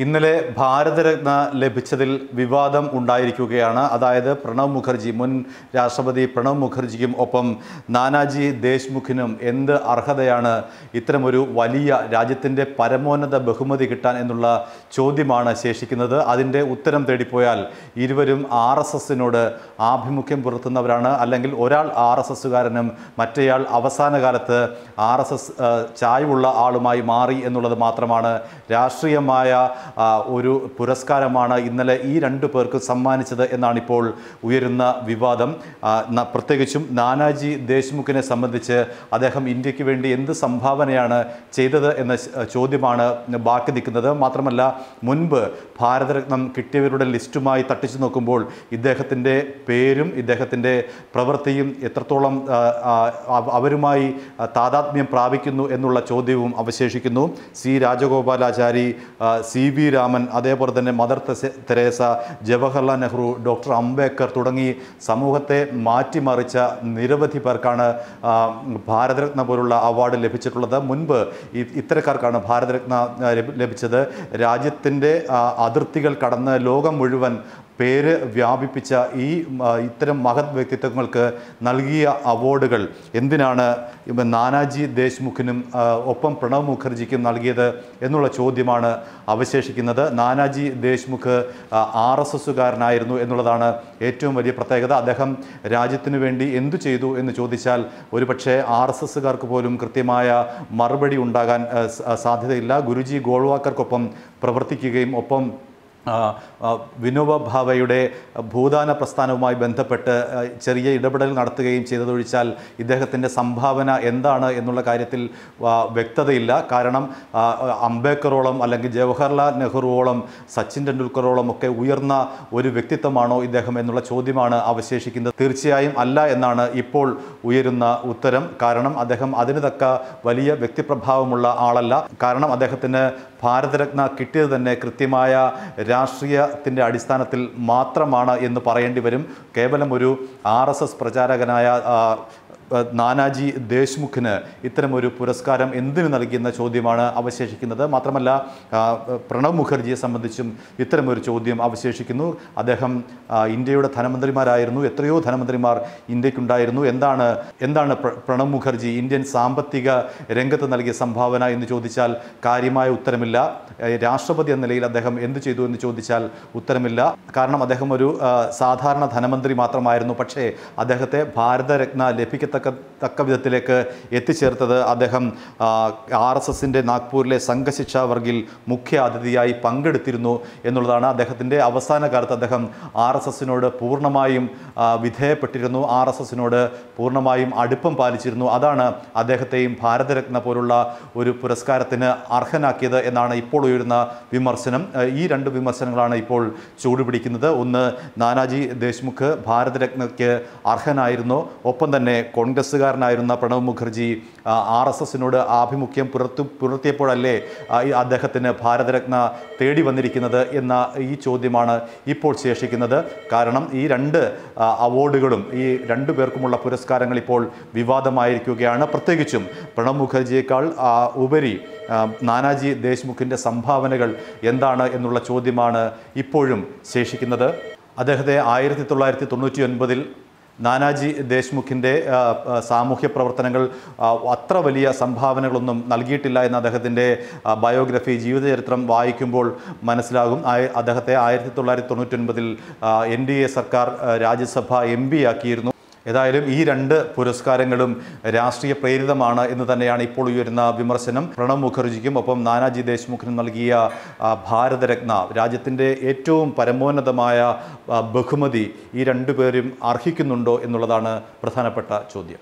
ഇന്നലെ ഭാരതരത്ന ലഭിച്ചതിൽ വിവാദം ഉണ്ടായിരിക്കുകയാണ്. അതായത് പ്രണബ് മുഖർജി, മുൻ രാഷ്ട്രപതി പ്രണബ് മുഖർജിക്കും ഒപ്പം നാനാജി ദേശ്മുഖിനും എന്ത് അർഹതയാണ് ഇത്തരമൊരു വലിയ രാജ്യത്തിൻ്റെ പരമോന്നത ബഹുമതി കിട്ടാൻ എന്നുള്ള ചോദ്യമാണ് ശേഷിക്കുന്നത്. അതിൻ്റെ ഉത്തരം തേടിപ്പോയാൽ ഇരുവരും RSSനോട് ആഭിമുഖ്യം പുലർത്തുന്നവരാണ്. അല്ലെങ്കിൽ ഒരാൾ RSSകാരനും മറ്റേയാൾ അവസാന കാലത്ത് RSS ചായ്വുള്ള ആളുമായി മാറി എന്നുള്ളത് മാത്രമാണ്. രാഷ്ട്രീയമായ ഒരു പുരസ്കാരമാണ് ഇന്നലെ ഈ രണ്ടു പേർക്ക് സമ്മാനിച്ചത് എന്നാണ് ഇപ്പോൾ ഉയരുന്ന വിവാദം. പ്രത്യേകിച്ചും നാനാജി ദേശ്മുഖിനെ സംബന്ധിച്ച് അദ്ദേഹം ഇന്ത്യക്ക് വേണ്ടി എന്ത് സംഭാവനയാണ് ചെയ്തത് എന്ന ചോദ്യമാണ് ബാക്കി നിൽക്കുന്നത്. മാത്രമല്ല, മുൻപ് ഭാരതരത്നം കിട്ടിയവരുടെ ലിസ്റ്റുമായി തട്ടിച്ചു നോക്കുമ്പോൾ ഇദ്ദേഹത്തിൻ്റെ പേരും ഇദ്ദേഹത്തിൻ്റെ പ്രവൃത്തിയും എത്രത്തോളം അവരുമായി താദാത്മ്യം പ്രാപിക്കുന്നു എന്നുള്ള ചോദ്യവും അവശേഷിക്കുന്നു. C. രാജഗോപാലാചാരി, C.V. രാമൻ, അതേപോലെ തന്നെ Mother Teresa, Jawaharlal Nehru, doctor Ambedkar തുടങ്ങി സമൂഹത്തെ മാറ്റിമറിച്ച നിരവധി പേർക്കാണ് ഭാരതരത്ന പോലുള്ള അവാർഡ് ലഭിച്ചിട്ടുള്ളത്. മുൻപ് ഇത്തരക്കാർക്കാണ് ഭാരതരത്ന ലഭിച്ചത്. രാജ്യത്തിൻ്റെ അതിർത്തികൾ കടന്ന് ലോകം മുഴുവൻ പേര് വ്യാപിപ്പിച്ച ഇത്തരം മഹത് വ്യക്തിത്വങ്ങൾക്ക് നൽകിയ അവാർഡുകൾ എന്തിനാണ് നാനാജി ദേശ്മുഖിനും ഒപ്പം പ്രണബ് മുഖർജിക്കും നൽകിയത് എന്നുള്ള ചോദ്യമാണ് അവശേഷിക്കുന്നത്. നാനാജി ദേശ്മുഖ് RSSകാരനായിരുന്നു എന്നുള്ളതാണ് ഏറ്റവും വലിയ പ്രത്യേകത. അദ്ദേഹം രാജ്യത്തിനു വേണ്ടി എന്തു ചെയ്തു എന്ന് ചോദിച്ചാൽ ഒരുപക്ഷെ RSSകാർക്ക് പോലും കൃത്യമായ മറുപടി ഉണ്ടാകാൻ സാധ്യതയില്ല. ഗുരുജി ഗോൾവാക്കർക്കൊപ്പം പ്രവർത്തിക്കുകയും ഒപ്പം വിനോബ ഭാവയുടെ ഭൂദാന പ്രസ്ഥാനവുമായി ബന്ധപ്പെട്ട് ചെറിയ ഇടപെടൽ നടത്തുകയും ചെയ്തതൊഴിച്ചാൽ ഇദ്ദേഹത്തിൻ്റെ സംഭാവന എന്താണ് എന്നുള്ള കാര്യത്തിൽ വ്യക്തതയില്ല. കാരണം അംബേദ്കറോളം അല്ലെങ്കിൽ ജവഹർലാൽ നെഹ്റുവോളം സച്ചിൻ ടെണ്ടുൽക്കറോളം ഒക്കെ ഉയർന്ന ഒരു വ്യക്തിത്വമാണോ ഇദ്ദേഹം എന്നുള്ള ചോദ്യമാണ് അവശേഷിക്കുന്നത്. തീർച്ചയായും അല്ല എന്നാണ് ഇപ്പോൾ ഉയരുന്ന ഉത്തരം. കാരണം അദ്ദേഹം അതിന് തക്ക വലിയ വ്യക്തിപ്രഭാവമുള്ള ആളല്ല. കാരണം അദ്ദേഹത്തിന് ഭാരതരത്ന കിട്ടിയത് തന്നെ കൃത്യമായ രാഷ്ട്രീയത്തിൻ്റെ അടിസ്ഥാനത്തിൽ മാത്രമാണ് എന്ന് പറയേണ്ടി വരും. കേവലം ഒരു RSS പ്രചാരകനായ നാനാജി ദേശ്മുഖിന് ഇത്തരമൊരു പുരസ്കാരം എന്തിനു നൽകിയെന്ന ചോദ്യമാണ് അവശേഷിക്കുന്നത്. മാത്രമല്ല, പ്രണബ് മുഖർജിയെ സംബന്ധിച്ചും ഇത്തരമൊരു ചോദ്യം അവശേഷിക്കുന്നു. അദ്ദേഹം ഇന്ത്യയുടെ ധനമന്ത്രിമാരായിരുന്നു. എത്രയോ ധനമന്ത്രിമാർ ഇന്ത്യക്കുണ്ടായിരുന്നു. എന്താണ് പ്രണബ് മുഖർജി ഇന്ത്യൻ സാമ്പത്തിക രംഗത്ത് നൽകിയ സംഭാവന എന്ന് ചോദിച്ചാൽ കാര്യമായ ഉത്തരമില്ല. രാഷ്ട്രപതി എന്ന നിലയിൽ അദ്ദേഹം എന്ത് ചെയ്തു എന്ന് ചോദിച്ചാൽ ഉത്തരമില്ല. കാരണം അദ്ദേഹം ഒരു സാധാരണ ധനമന്ത്രി മാത്രമായിരുന്നു. പക്ഷേ അദ്ദേഹത്തെ ഭാരതരത്ന ലഭിക്കത്തക്ക വിധത്തിലേക്ക് എത്തിച്ചേർത്തത് അദ്ദേഹം RSSൻ്റെ നാഗ്പൂരിലെ സംഘശിക്ഷാ വർഗിൽ മുഖ്യ അതിഥിയായി പങ്കെടുത്തിരുന്നു എന്നുള്ളതാണ്. അദ്ദേഹത്തിൻ്റെ അവസാന കാലത്ത് അദ്ദേഹം RSSനോട് പൂർണ്ണമായും വിധേയപ്പെട്ടിരുന്നു. RSSനോട് പൂർണ്ണമായും അടുപ്പം പാലിച്ചിരുന്നു. അതാണ് അദ്ദേഹത്തെയും ഭാരതരത്ന പോലുള്ള ഒരു പുരസ്കാരത്തിന് അർഹനാക്കിയത് എന്നാണ് ഇപ്പോൾ ഉയരുന്ന വിമർശനം. ഈ രണ്ട് വിമർശനങ്ങളാണ് ഇപ്പോൾ ചൂടുപിടിക്കുന്നത്. ഒന്ന്, നാനാജി ദേശ്മുഖ് ഭാരതരത്നയ്ക്ക് അർഹനായിരുന്നു. ഒപ്പം തന്നെ കോൺഗ്രസ്സുകാരനായിരുന്ന പ്രണബ് മുഖർജി RSSനോട് ആഭിമുഖ്യം പുലർത്തിയപ്പോഴല്ലേ അദ്ദേഹത്തിന് ഭാരതരത്ന തേടി വന്നിരിക്കുന്നത് എന്ന ഈ ചോദ്യമാണ് ഇപ്പോൾ ശേഷിക്കുന്നത്. കാരണം ഈ രണ്ട് അവാർഡുകളും ഈ രണ്ടു പേർക്കുമുള്ള പുരസ്കാരങ്ങൾ ഇപ്പോൾ വിവാദമായിരിക്കുകയാണ്. പ്രത്യേകിച്ചും പ്രണബ് മുഖർജിയേക്കാൾ ഉപരി നാനാജി ദേശ്മുഖിൻ്റെ സംഭാവനകൾ എന്താണ് എന്നുള്ള ചോദ്യമാണ് ഇപ്പോഴും ശേഷിക്കുന്നത്. അദ്ദേഹത്തെ 1999-ൽ നാനാജി ദേശ്മുഖിൻ്റെ സാമൂഹ്യ പ്രവർത്തനങ്ങൾ അത്ര വലിയ സംഭാവനകളൊന്നും നൽകിയിട്ടില്ല എന്ന് അദ്ദേഹത്തിൻ്റെ ബയോഗ്രഫി, ജീവചരിത്രം വായിക്കുമ്പോൾ മനസ്സിലാകും. അദ്ദേഹത്തെ 1999-ൽ NDA സർക്കാർ രാജ്യസഭ MP ആക്കിയിരുന്നു. ഏതായാലും ഈ രണ്ട് പുരസ്കാരങ്ങളും രാഷ്ട്രീയ പ്രേരിതമാണ് എന്ന് തന്നെയാണ് ഇപ്പോൾ ഉയരുന്ന വിമർശനം. പ്രണബ് മുഖർജിക്കും ഒപ്പം നാനാജി ദേശ്മുഖിനും നൽകിയ ഭാരതരത്ന, രാജ്യത്തിൻ്റെ ഏറ്റവും പരമോന്നതമായ ബഹുമതി, ഈ രണ്ടുപേരും അർഹിക്കുന്നുണ്ടോ എന്നുള്ളതാണ് പ്രധാനപ്പെട്ട ചോദ്യം.